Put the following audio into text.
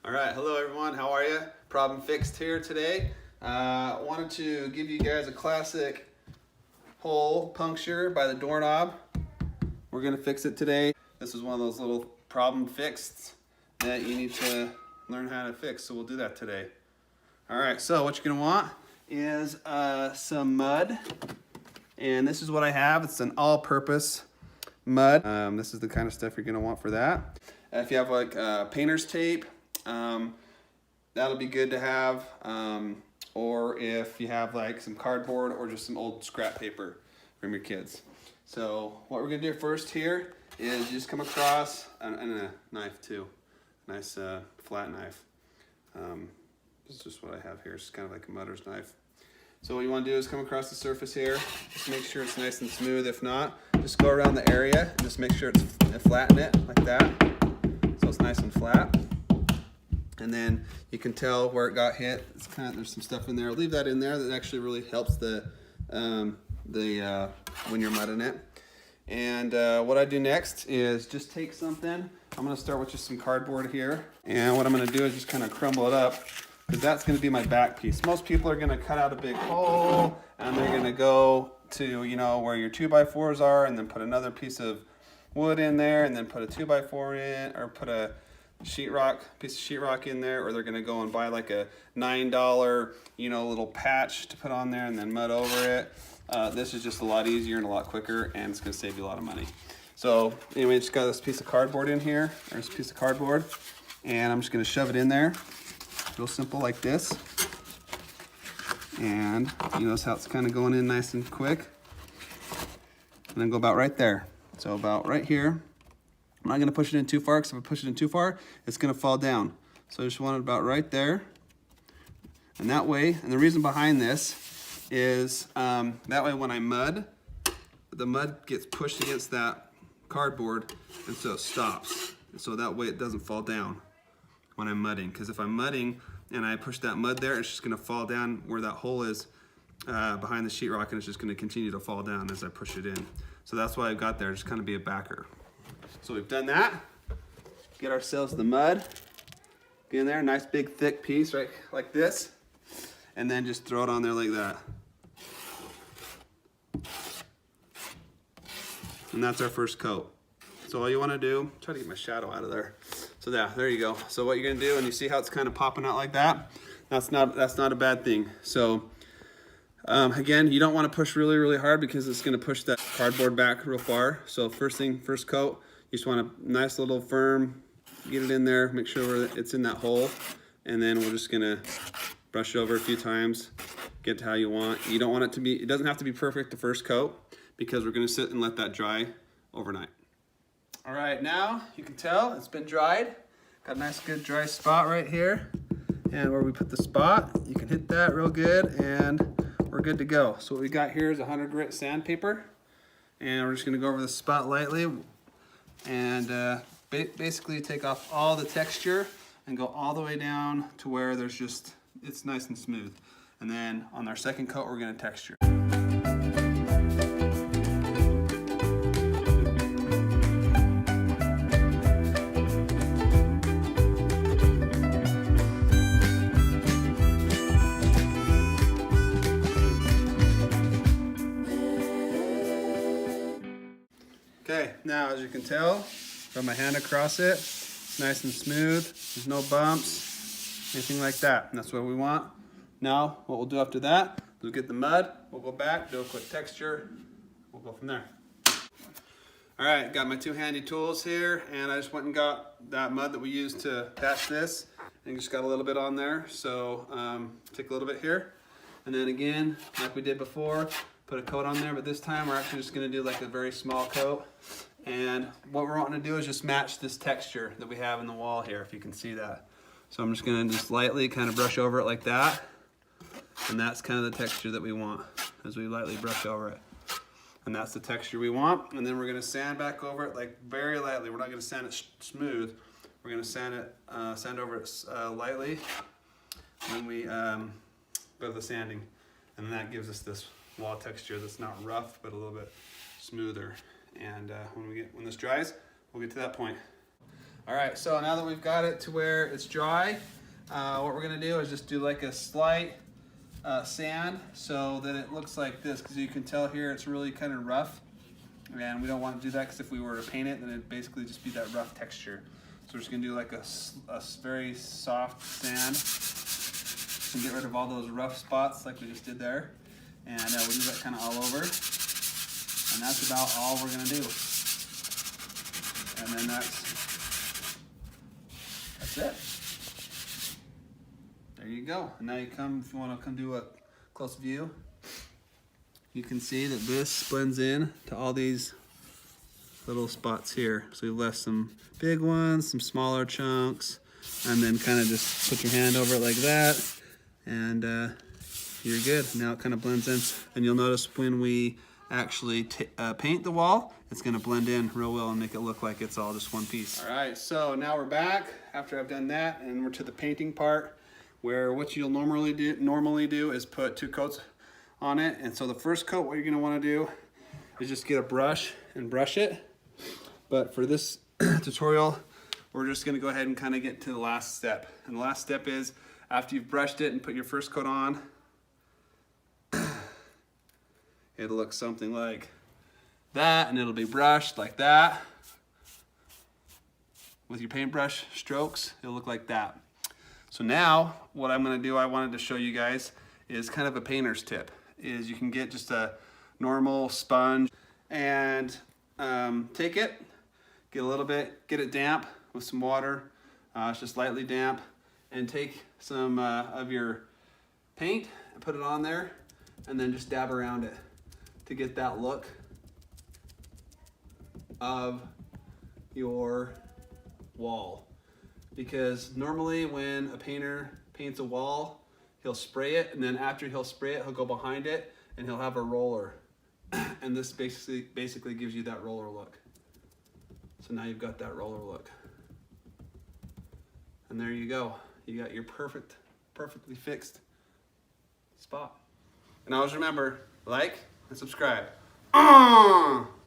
All right, hello everyone, how are you? Problem fixed here today. Wanted to give you guys a classic hole puncture by the doorknob. We're gonna fix it today. This is one of those little problem fixed that you need to learn how to fix, so we'll do that today. All right, so what you're gonna want is some mud, and this is what I have. It's an all-purpose mud. This is the kind of stuff you're gonna want for that. If you have like painter's tape, that'll be good to have, or if you have like some cardboard or just some old scrap paper from your kids. So what we're gonna do first here is just come across, and a knife too, nice flat knife. This is just what I have here. It's kind of like a mutter's knife. So what you want to do is come across the surface here, just make sure it's nice and smooth. If not, just go around the area and just make sure it's flatten it like that, so it's nice and flat. And then you can tell where it got hit. It's kind of, there's some stuff in there. I'll leave that in there. That actually really helps when you're mudding it. And what I do next is just take something. I'm gonna start with just some cardboard here. And what I'm gonna do is just kind of crumble it up, because that's gonna be my back piece. Most people are gonna cut out a big hole and they're gonna go to, you know, where your 2x4s are, and then put another piece of wood in there, and then put a 2x4 in, or put a piece of sheetrock in there, or they're gonna go and buy like a $9, you know, little patch to put on there and then mud over it. This is just a lot easier and a lot quicker, and it's gonna save you a lot of money. So anyway, just got this piece of cardboard in here, or this piece of cardboard, and I'm just gonna shove it in there, real simple like this. And you notice how it's kind of going in nice and quick, and then go about right there. So about right here. I'm not gonna push it in too far, because if I push it in too far, it's gonna fall down. So I just want it about right there. And that way, and the reason behind this is that way when I mud, the mud gets pushed against that cardboard, and so it stops. And so that way it doesn't fall down when I'm mudding. Because if I'm mudding and I push that mud there, it's just gonna fall down where that hole is behind the sheetrock, and it's just gonna continue to fall down as I push it in. So that's why I've got there, just kind of be a backer. So we've done that. Get ourselves the mud. Get in there, nice big thick piece, right, like this. And then just throw it on there like that. And that's our first coat. So all you want to do, try to get my shadow out of there. So yeah, there you go. So what you're gonna do, and you see how it's kind of popping out like that? That's not a bad thing. So again, you don't want to push really, really hard, because it's gonna push that cardboard back real far. So first coat, you just want a nice little firm, get it in there, make sure it's in that hole, and then we're just gonna brush it over a few times, get to how you want. You don't want it to be, it doesn't have to be perfect the first coat, because we're gonna sit and let that dry overnight. All right, now you can tell it's been dried. Got a nice good dry spot right here. And where we put the spot, you can hit that real good, and we're good to go. So what we got here is 100 grit sandpaper, and we're just gonna go over the spot lightly, and basically take off all the texture and go all the way down to where there's just, it's nice and smooth. And then on our second coat, we're gonna texture. Okay, now as you can tell, run my hand across it, it's nice and smooth, there's no bumps, anything like that, and that's what we want. Now, what we'll do after that, we'll get the mud, we'll go back, do a quick texture, we'll go from there. All right, got my two handy tools here, and I just went and got that mud that we used to patch this, and just got a little bit on there, so take a little bit here, and then again, like we did before, put a coat on there, but this time we're actually just gonna do like a very small coat. And what we're wanting to do is just match this texture that we have in the wall here, if you can see that. So I'm just gonna just lightly kind of brush over it like that. And that's kind of the texture that we want, as we lightly brush over it. And that's the texture we want. And then we're gonna sand back over it like very lightly. We're not gonna sand it smooth. We're gonna sand over it lightly when we go to the sanding. And then that gives us this wall texture that's not rough, but a little bit smoother. And when this dries, we'll get to that point. All right, so now that we've got it to where it's dry, what we're gonna do is just do like a slight sand so that it looks like this, because you can tell here it's really kind of rough, and we don't want to do that because if we were to paint it, then it'd basically just be that rough texture. So we're just gonna do like a very soft sand and get rid of all those rough spots like we just did there. And we'll do that kind of all over. And that's about all we're gonna do. And then that's it. There you go. And now you come, if you want to come do a close view, you can see that this blends in to all these little spots here. So we left some big ones, some smaller chunks, and then kind of just put your hand over it like that, and you're good. Now it kind of blends in, and you'll notice when we actually paint the wall, it's going to blend in real well and make it look like it's all just one piece. All right, so now we're back after I've done that, and we're to the painting part, where what you'll normally do is put 2 coats on it. And so the first coat, what you're going to want to do is just get a brush and brush it. But for this tutorial, we're just going to go ahead and kind of get to the last step. And the last step is, after you've brushed it and put your first coat on, it'll look something like that, and it'll be brushed like that. With your paintbrush strokes, it'll look like that. So now, what I'm going to do, I wanted to show you guys, is kind of a painter's tip. Is you can get just a normal sponge and take it, get a little bit, get it damp with some water, it's just lightly damp, and take some of your paint and put it on there, and then just dab around it to get that look of your wall. Because normally when a painter paints a wall, he'll spray it, and then after he'll spray it, he'll go behind it and he'll have a roller. And this basically gives you that roller look. So now you've got that roller look. And there you go. You got your perfectly fixed spot. And always remember, like and subscribe.